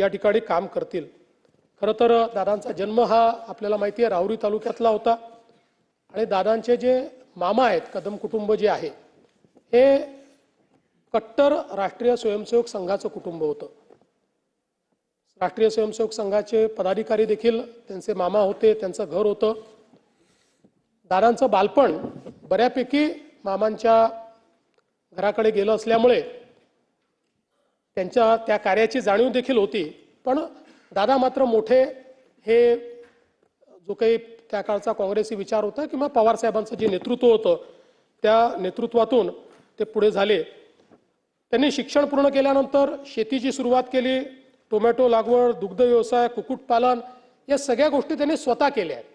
या ठिकाणी काम करतील। खरं तर दादांचा जन्म हा आपल्याला माहिती आहे राहुरी तालुक्यातला होता आणि दादांचे जे मामा आहेत कदम कुटुंब जे आहे हे कट्टर राष्ट्रीय स्वयंसेवक संघाचं कुटुंब होतं। राष्ट्रीय स्वयंसेवक संघाचे पदाधिकारी देखील त्यांचे मामा होते, त्यांचं घर होतं। दादांचं बालपण बऱ्यापैकी मामांच्या घराकडे गेलं असल्यामुळे त्यांच्या त्या कार्याची जाणीव देखील होती। पण दादा मात्र मोठे हे जो काही त्या काळचा काँग्रेसी विचार होता किंवा पवार साहेबांचं जे नेतृत्व होतं त्या नेतृत्वातून ते पुढे झाले। त्यांनी शिक्षण पूर्ण केल्यानंतर शेतीची सुरुवात केली, टोमॅटो लागवड, दुग्ध व्यवसाय, कुक्कुटपालन या सगळ्या गोष्टी त्यांनी स्वतः केल्या आहेत।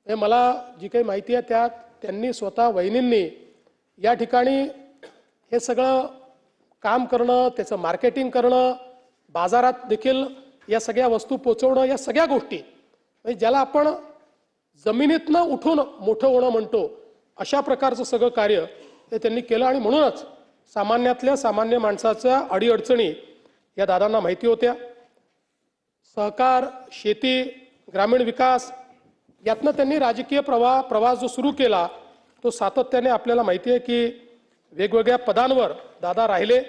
हे मला जी काही माहिती आहे त्यात त्यांनी स्वतः वहिनींनी या ठिकाणी हे सगळं काम करणं, त्याचं मार्केटिंग करणं, बाजारात देखील या सगळ्या वस्तू पोचवणं, या सगळ्या गोष्टी म्हणजे ज्याला आपण जमिनीतनं उठून मोठं होणं म्हणतो अशा प्रकारचं सगळं कार्य हे त्यांनी केलं। आणि म्हणूनच सामान्यातल्या सामान्य माणसाच्या अडीअडचणी या दादांना माहिती होत्या। सहकार, शेती, ग्रामीण विकास यातनं त्यांनी राजकीय प्रवास जो सुरू केला तो सातत्याने आपल्याला माहिती आहे की वेगवेगळ्या पदांवर दादा राहिले।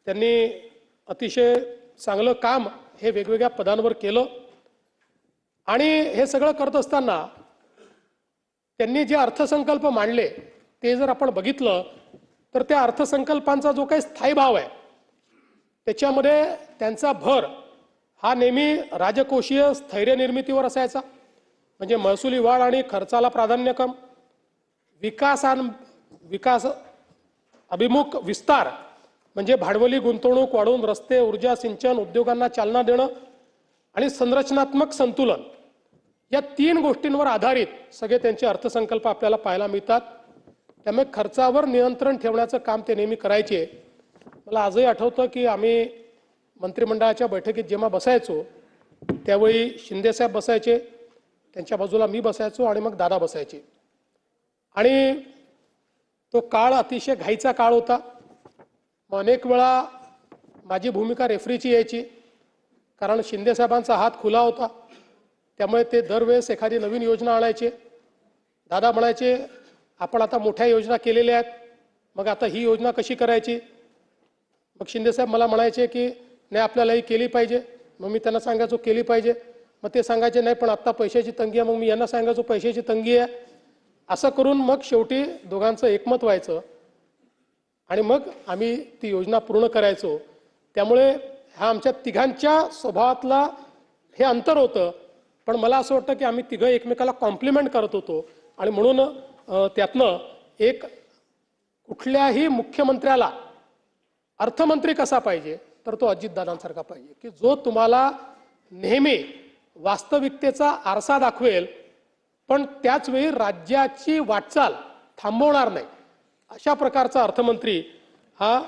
त्यांनी अतिशय चांगलं काम हे वेगवेगळ्या पदांवर केलं आणि हे सगळं करत असताना त्यांनी जे अर्थसंकल्प मांडले ते जर आपण बघितलं तर त्या अर्थसंकल्पांचा जो काही स्थायीभाव आहे त्याच्यामध्ये त्यांचा भर हा नेहमी राजकोषीय स्थैर्य निर्मितीवर असायचा। म्हणजे महसुली वाढ आणि खर्चाला प्राधान्यक्रम, विकास अभिमुख विस्तार म्हणजे भांडवली गुंतवणूक वाढवून रस्ते, ऊर्जा, सिंचन, उद्योगांना चालना देणं आणि संरचनात्मक संतुलन या तीन गोष्टींवर आधारित सगळे त्यांचे अर्थसंकल्प आपल्याला पाहायला मिळतात। त्यामुळे खर्चावर नियंत्रण ठेवण्याचं काम ते नेहमी करायचे। मला आजही आठवतं की आम्ही मंत्रिमंडळाच्या बैठकीत जेव्हा बसायचो त्यावेळी शिंदेसाहेब बसायचे, त्यांच्या बाजूला मी बसायचो आणि मग दादा बसायचे आणि तो काळ अतिशय घाईचा काळ होता। अनेक वेळा माझी भूमिका रेफरीची यायची कारण शिंदेसाहेबांचा हात खुला होता, त्यामुळे ते दरवेळेस एखादी नवीन योजना आणायचे। दादा म्हणायचे आपण आता मोठ्या योजना केलेल्या आहेत, मग आता ही योजना कशी करायची? मग शिंदेसाहेब मला म्हणायचे की नाही आपल्याला ही केली पाहिजे। मग मी त्यांना सांगायचो केली पाहिजे, मग ते सांगायचे नाही पण आत्ता पैशाची तंगी आहे, मग मी यांना सांगायचो पैशाची तंगी आहे। असं करून मग शेवटी दोघांचं एकमत व्हायचं आणि मग आम्ही ती योजना पूर्ण करायचो। त्यामुळे हा आमच्या तिघांच्या स्वभावातला हे अंतर होतं, पण मला असं वाटतं की आम्ही तिघं एकमेकाला कॉम्प्लिमेंट करत होतो आणि म्हणून त्यातनं एक कुठल्याही मुख्यमंत्र्याला अर्थमंत्री कसा पाहिजे तर तो अजितदादांसारखा पाहिजे की जो तुम्हाला नेहमी वास्तविकतेचा आरसा दाखवेल पण त्याच वेळी राज्याची वाटचाल थांबवणार नाही। अशा प्रकारचा अर्थमंत्री हा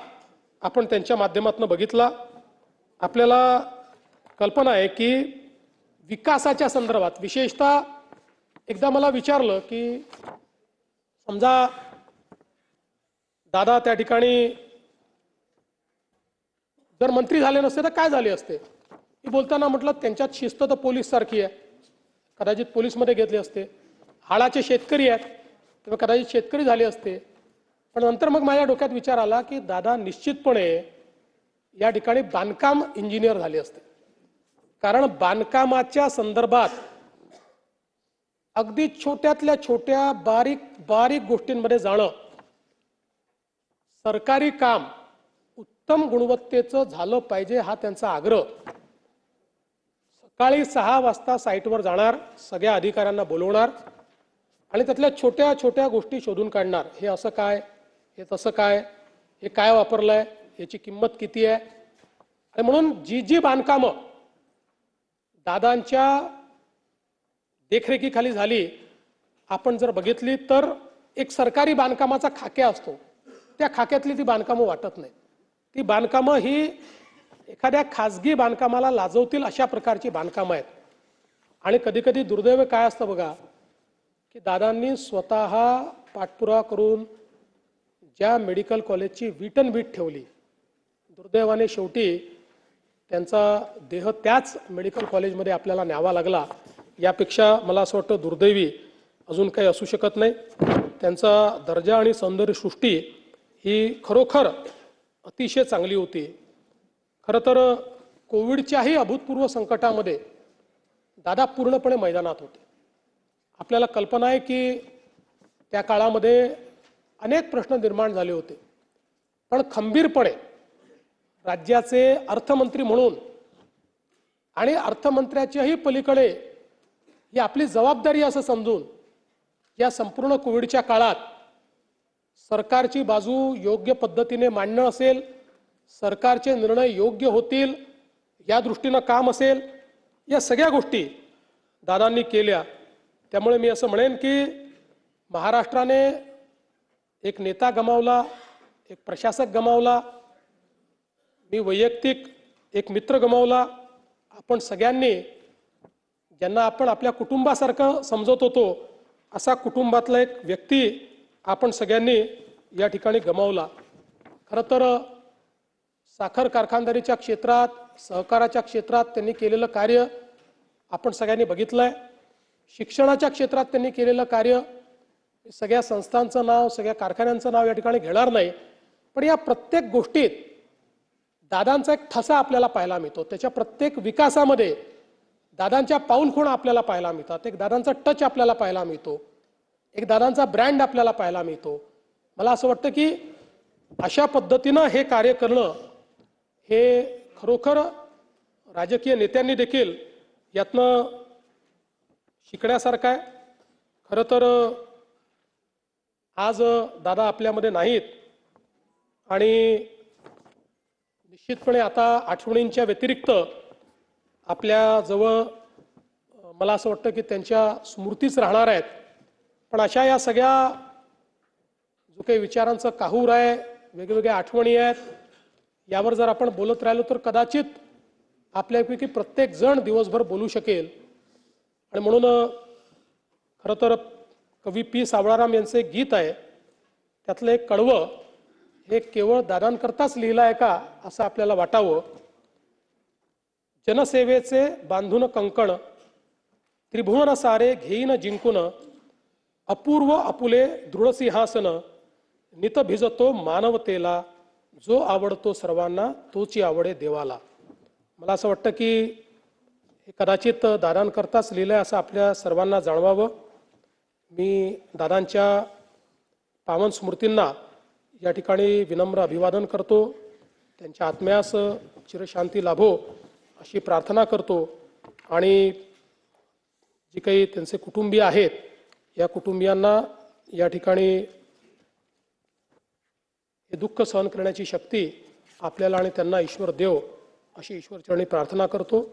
आपण त्यांच्या माध्यमातून बघितला। आपल्याला कल्पना आहे की विकासाच्या संदर्भात विशेषतः एकदा मला विचारलं की समजा दादा त्या ठिकाणी जर मंत्री झाले नसते तर काय झाले असते? मी बोलताना म्हटलं त्यांच्यात शिस्त तर पोलीस सारखी आहे, कदाचित पोलीसमध्ये घेतले असते। हाळाचे शेतकरी आहेत तेव्हा कदाचित शेतकरी झाले असते। पण नंतर मग माझ्या डोक्यात विचार आला की दादा निश्चितपणे या ठिकाणी बांधकाम इंजिनियर झाले असते, कारण बांधकामाच्या संदर्भात अगदी छोट्यातल्या छोट्या बारीक बारीक गोष्टींमध्ये जाणं, सरकारी काम उत्तम गुणवत्तेचं झालं पाहिजे हा त्यांचा आग्रह। सकाळी 6 वाजता साईटवर जाणार, सगळ्या अधिकाऱ्यांना बोलवणार आणि त्यातल्या छोट्या छोट्या गोष्टी शोधून काढणार। हे असं काय, हे तसं काय, हे काय वापरलंय, याची किंमत किती आहे। आणि म्हणून जी जी बांधकामं दादांच्या देखरेखीखाली झाली आपण जर बघितली तर एक सरकारी बांधकामाचा खाक्या असतो, त्या खाक्यातली ती बांधकामं वाटत नाही। ती बांधकामं ही एखाद्या खाजगी बांधकामाला लाजवतील अशा प्रकारची बांधकामं आहेत। आणि कधी कधी दुर्दैव काय असतं बघा की दादांनी स्वतः पाठपुरावा करून ज्या मेडिकल कॉलेजची वीट ठेवली, दुर्दैवाने शेवटी त्यांचा देह त्याच मेडिकल कॉलेजमध्ये आपल्याला न्यावा लागला, यापेक्षा मला असं वाटतं दुर्दैवी अजून काही असू शकत नाही. त्यांचा दर्जा आणि सौंदर्यसृष्टी ही खरोखर अतिशय चांगली होती. खरं तर कोविडच्याही अभूतपूर्व संकटामध्ये दादा पूर्णपणे मैदानात होते. आपल्याला कल्पना आहे की त्या काळामध्ये अनेक प्रश्न निर्माण झाले होते, पण खंबीरपणे राज्याचे अर्थमंत्री म्हणून आणि अर्थमंत्र्याच्याही पलीकडे ही आपली जबाबदारी असं समजून या संपूर्ण कोविडच्या काळात सरकारची बाजू योग्य पद्धतीने मांडणं असेल, सरकारचे निर्णय योग्य होतील या दृष्टीनं काम असेल, या सगळ्या गोष्टी दादांनी केल्या. त्यामुळे मी असं म्हणेन की महाराष्ट्राने एक नेता गमावला, एक प्रशासक गमावला, मी वैयक्तिक एक मित्र गमावला. आपण सगळ्यांनी ज्यांना आपण आपल्या कुटुंबासारखं समजत होतो असा कुटुंबातला एक व्यक्ती आपण सगळ्यांनी या ठिकाणी गमावला. खरं तर साखर कारखानदारीच्या क्षेत्रात, सहकाराच्या क्षेत्रात त्यांनी केलेलं कार्य आपण सगळ्यांनी बघितलं आहे. शिक्षणाच्या क्षेत्रात त्यांनी केलेलं कार्य, सगळ्या संस्थांचं नाव, सगळ्या कारखान्यांचं नाव या ठिकाणी घेणार नाही, पण या प्रत्येक गोष्टीत दादांचा एक ठसा आपल्याला पाहायला मिळतो. त्याच्या प्रत्येक विकासामध्ये दादांच्या पाऊलखुणा आपल्याला पाहायला मिळतात. एक दादांचा टच आपल्याला पाहायला मिळतो, एक दादांचा ब्रँड आपल्याला पाहायला मिळतो. मला असं वाटतं की अशा पद्धतीनं हे कार्य करणं हे खरोखर राजकीय नेत्यांनी देखील यातनं शिकण्यासारखं आहे. खरं तर आज दादा आपल्यामध्ये नाहीत आणि निश्चितपणे आता आठवणींच्या व्यतिरिक्त आपल्याजवळ मला असं वाटतं की त्यांच्या स्मृतीच राहणार आहेत. पण अशा या सगळ्या जो काही विचारांचं काहूर आहे, वेगवेगळ्या आठवणी आहेत, यावर जर आपण बोलत राहिलो तर कदाचित आपल्यापैकी प्रत्येक जण दिवसभर बोलू शकेल. आणि म्हणून खरं तर कवी पी सावळाराम यांचं एक गीत आहे, त्यातलं एक कडवं हे केवळ दादांकरताच लिहिलं आहे का असं आपल्याला वाटावं. जनसेवेचे बांधून कंकण, त्रिभुवन सारे घेईन जिंकून, अपूर्व अपुले दृढ सिंहासन, नित भिजतो मानवतेला, जो आवडतो सर्वांना तोची आवडे देवाला. मला असं वाटतं की हे कदाचित दादांकरताच लिहिलं आहे असं आपल्या सर्वांना जाणवावं. मी दादांच्या पावन स्मृतींना या ठिकाणी विनम्र अभिवादन करतो. त्यांच्या आत्म्यास चिरशांती लाभो अशी प्रार्थना करतो. आणि जी काही त्यांचे कुटुंबीय आहेत या कुटुंबियांना या ठिकाणी हे दुःख सहन करण्याची शक्ती आपल्याला आणि त्यांना ईश्वर देव अशी ईश्वरचरणी प्रार्थना करतो.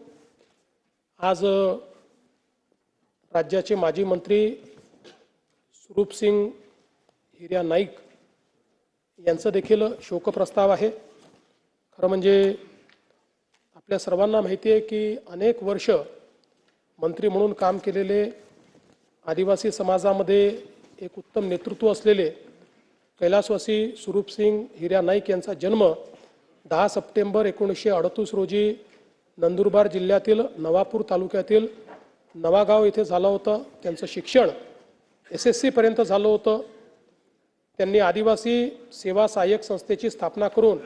आज राज्याचे माजी मंत्री स्वरूपसिंग हिर्या नाईक यांचं देखील शोकप्रस्ताव आहे. खरं म्हणजे आपल्या सर्वांना माहिती आहे की अनेक वर्ष मंत्री म्हणून काम केलेले, आदिवासी समाजामध्ये एक उत्तम नेतृत्व असलेले कैलासवासी स्वरूपसिंग हिर्या नाईक यांचा जन्म 10 सप्टेंबर 1938 रोजी नंदुरबार जिल्ह्यातील नवापूर तालुक्यातील नवागाव येथे झालं होतं. त्यांचं शिक्षण SSC पर्यंत झालं होतं. त्यांनी आदिवासी सेवा सहाय्यक संस्थेची स्थापना करून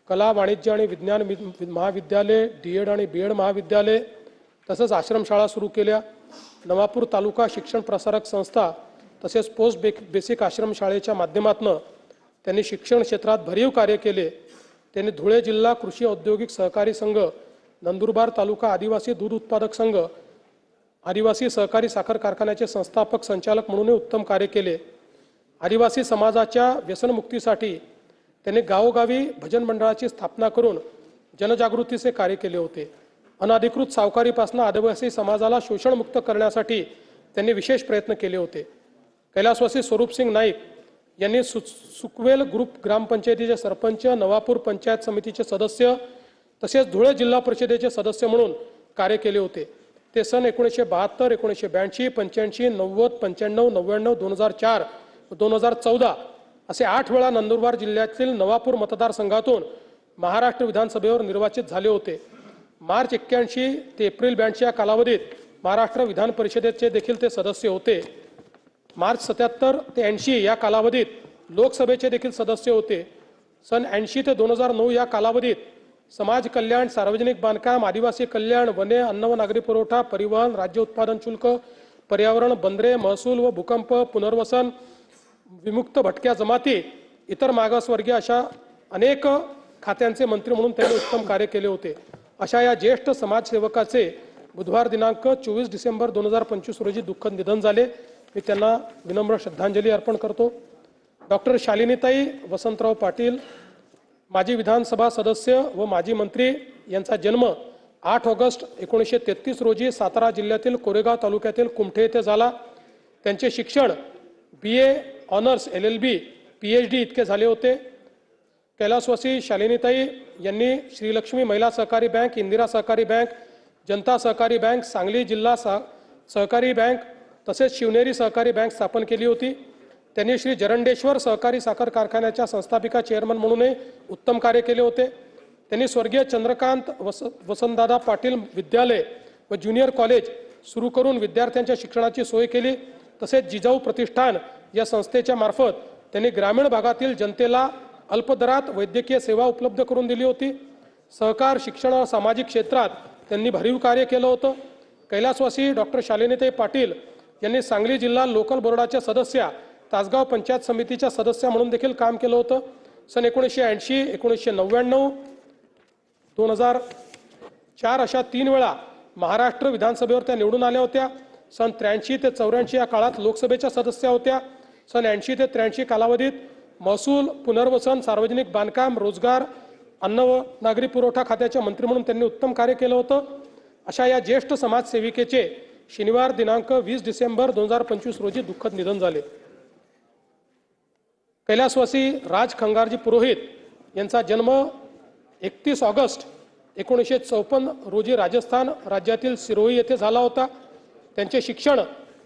कला, वाणिज्य आणि विज्ञान महाविद्यालय, D.Ed आणि B.Ed महाविद्यालय तसंच आश्रमशाळा सुरू केल्या. नवापूर तालुका शिक्षण प्रसारक संस्था तसेच पोस्ट बेसिक आश्रमशाळेच्या माध्यमातून त्यांनी शिक्षण क्षेत्रात भरीव कार्य केले. त्यांनी धुळे जिल्हा कृषी औद्योगिक सहकारी संघ, नंदुरबार तालुका आदिवासी दूध उत्पादक संघ, आदिवासी सहकारी साखर कारखान्याचे संस्थापक संचालक म्हणून उत्तम कार्य केले. आदिवासी समाजाच्या व्यसनमुक्तीसाठी त्यांनी गावोगावी भजन मंडळाची स्थापना करून जनजागृतीचे कार्य केले होते. अनधिकृत सावकारीपासून आदिवासी समाजाला शोषणमुक्त करण्यासाठी त्यांनी विशेष प्रयत्न केले होते. कैलासवासी स्वरूपसिंग नाईक यांनी सुकवेल ग्रुप ग्रामपंचायतीचे सरपंच, नवापूर पंचायत समितीचे सदस्य तसेच धुळे जिल्हा परिषदेचे सदस्य म्हणून कार्य केले होते. ते सन 1972, 1982, 85, 90, 95, 99, 2004 व 2014 असे 8 वेळा नंदुरबार जिल्ह्यातील नवापूर मतदारसंघातून महाराष्ट्र विधानसभेवर निर्वाचित झाले होते. मार्च 81 ते एप्रिल 82 या कालावधीत महाराष्ट्र विधान परिषदेचे देखील ते सदस्य होते. मार्च 77 ते 80 या कालावधीत लोकसभेचे देखील सदस्य होते. सन 80 ते 2009 या कालावधीत समाज कल्याण, सार्वजनिक बांधकाम, आदिवासी कल्याण, वने, अन्न व नागरी पुरवठा, परिवहन, राज्य उत्पादन शुल्क, पर्यावरण, बंदरे, महसूल व भूकंप, पुनर्वसन, विमुक्त भटक्या जमाती, इतर मागासवर्गीय अशा अनेक खात्यांचे मंत्री म्हणून त्यांनी उत्तम कार्य केले होते. अशा या ज्येष्ठ समाजसेवकाचे बुधवार दिनांक 24 डिसेंबर 2025 रोजी दुःखद निधन झाले. मी त्यांना विनम्र श्रद्धांजली अर्पण करतो. डॉक्टर शालिनीताई वसंतराव पाटील, माजी विधानसभा सदस्य व माजी मंत्री, यांचा जन्म 8 ऑगस्ट 1933 रोजी सातारा जिल्ह्यातील कोरेगाव तालुक्यातील कुमठे येथे झाला. त्यांचे शिक्षण BA ऑनर्स, LLB, PhD इतके झाले होते. कैलासवासी शालिनीताई यांनी श्रीलक्ष्मी महिला सहकारी बँक, इंदिरा सहकारी बँक, जनता सहकारी बँक, सांगली जिल्हा सहकारी बँक तसेच शिवनेरी सहकारी बँक स्थापन केली होती. त्यांनी श्री जरंडेश्वर सहकारी साखर कारखान्याच्या संस्थापिका चेअरमन म्हणूनही उत्तम कार्य केले होते. त्यांनी स्वर्गीय चंद्रकांत वसंतदादा पाटील विद्यालय व ज्युनियर कॉलेज सुरू करून विद्यार्थ्यांच्या शिक्षणाची सोय केली. तसेच जिजाऊ प्रतिष्ठान या संस्थेच्या मार्फत त्यांनी ग्रामीण भागातील जनतेला अल्पदरात वैद्यकीय सेवा उपलब्ध करून दिली होती. सहकार, शिक्षण व सामाजिक क्षेत्रात त्यांनी भरीव कार्य केलं होतं. कैलासवासी डॉक्टर शालिनीताई पाटील यांनी सांगली जिल्हा लोकल बोर्डाच्या सदस्या, तासगाव पंचायत समितीच्या सदस्य म्हणून देखील काम केलं होतं. सन 1980, 1999, 2004 अशा 3 वेळा महाराष्ट्र विधानसभेवर त्या निवडून आल्या होत्या. सन 83 ते 84 या काळात लोकसभेच्या सदस्य होत्या. सन 80 ते 83 कालावधीत महसूल, पुनर्वसन, सार्वजनिक बांधकाम, रोजगार, अन्न व नागरी पुरवठा खात्याचे मंत्री म्हणून त्यांनी उत्तम कार्य केलं होतं. अशा या ज्येष्ठ समाजसेविकेचे शनिवार दिनांक 20 डिसेंबर 2025 रोजी दुःखद निधन झाले. कैलासवासी राज खंगारजी पुरोहित यांचा जन्म 31 ऑगस्ट 1954 रोजी राजस्थान राज्यातील सिरोही येथे झाला होता. त्यांचे शिक्षण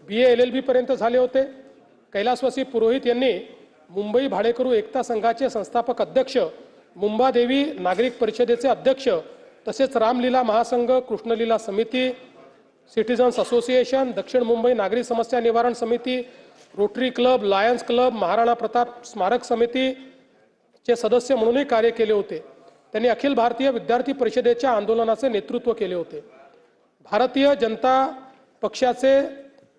BA LLB पर्यंत झाले होते. कैलासवासी पुरोहित यांनी मुंबई भाडेकरू एकता संघाचे संस्थापक अध्यक्ष, मुंबादेवी नागरिक परिषदेचे अध्यक्ष, तसेच रामलीला महासंघ, कृष्णलीला समिती, सिटीजन्स असोसिएशन, दक्षिण मुंबई नागरी समस्या निवारण समिती, Rotary Club, Lions Club, Maharana Pratap स्मारक समितीचे सदस्य म्हणूनही कार्य केले होते. त्यांनी अखिल भारतीय विद्यार्थी परिषदेच्या आंदोलनाचे नेतृत्व केले होते. भारतीय जनता पक्षाचे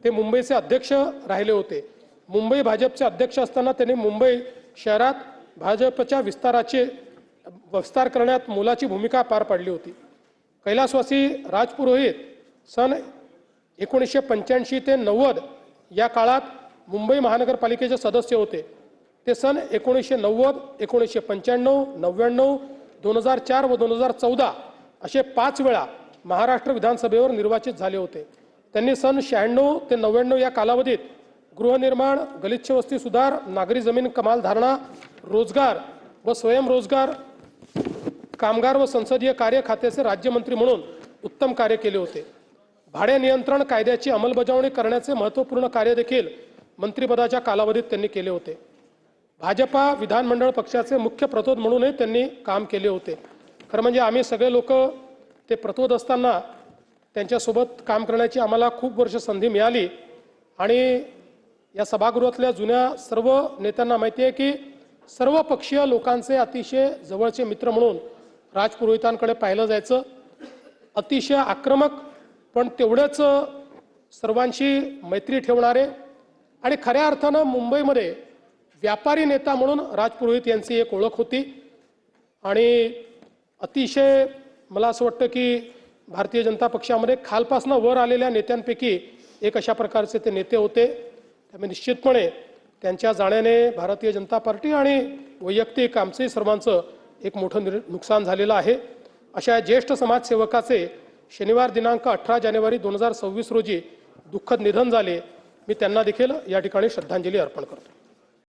ते मुंबईचे अध्यक्ष राहिले होते. मुंबई भाजपचे अध्यक्ष असताना त्यांनी मुंबई शहरात भाजपच्या विस्तार करण्यात मोलाची भूमिका पार पाडली होती. कैलासवासी राजपुरोहित सन 1985 ते 90 या काळात मुंबई महानगरपालिकेचे सदस्य होते. ते सन 1990, 1995, 99, 2004 व 2014 असे 5 वेळा महाराष्ट्र विधानसभेवर निर्वाचित झाले होते. त्यांनी सन 96 ते 99 या कालावधीत गृहनिर्माण, गलिच्छ वस्ती सुधार, नागरी जमीन कमाल धारणा, रोजगार व स्वयंरोजगार, कामगार व संसदीय कार्य खात्याचे राज्यमंत्री म्हणून उत्तम कार्य केले होते. भाडे नियंत्रण कायद्याची अंमलबजावणी करण्याचे महत्त्वपूर्ण कार्य देखील मंत्रिपदाच्या कालावधीत त्यांनी केले होते. भाजपा विधानमंडळ पक्षाचे मुख्य प्रतोद म्हणूनही त्यांनी काम केले होते. खरं म्हणजे आम्ही सगळे लोक ते प्रतोद असताना त्यांच्यासोबत काम करण्याची आम्हाला खूप वर्ष संधी मिळाली आणि या सभागृहातल्या जुन्या सर्व नेत्यांना माहिती आहे की सर्व पक्षीय लोकांचे अतिशय जवळचे मित्र म्हणून राजपुरोहितांकडे पाहिलं जायचं. अतिशय आक्रमक पण तेवढेच सर्वांशी मैत्री ठेवणारे आणि खऱ्या अर्थानं मुंबईमध्ये व्यापारी नेता म्हणून राजपुरोहित यांची एक ओळख होती. आणि अतिशय मला असं वाटतं की भारतीय जनता पक्षामध्ये खालपासनं वर आलेल्या नेत्यांपैकी एक अशा प्रकारचे ते नेते होते. त्यामुळे निश्चितपणे त्यांच्या जाण्याने भारतीय जनता पार्टी आणि वैयक्तिक आमचे सर्वांचं एक मोठं नुकसान झालेलं आहे. अशा ज्येष्ठ समाजसेवकाचे शनिवार दिनांक 18 जानेवारी 2026 रोजी दुःखद निधन झाले. मी त्यांना देखील या ठिकाणी श्रद्धांजली अर्पण करतो.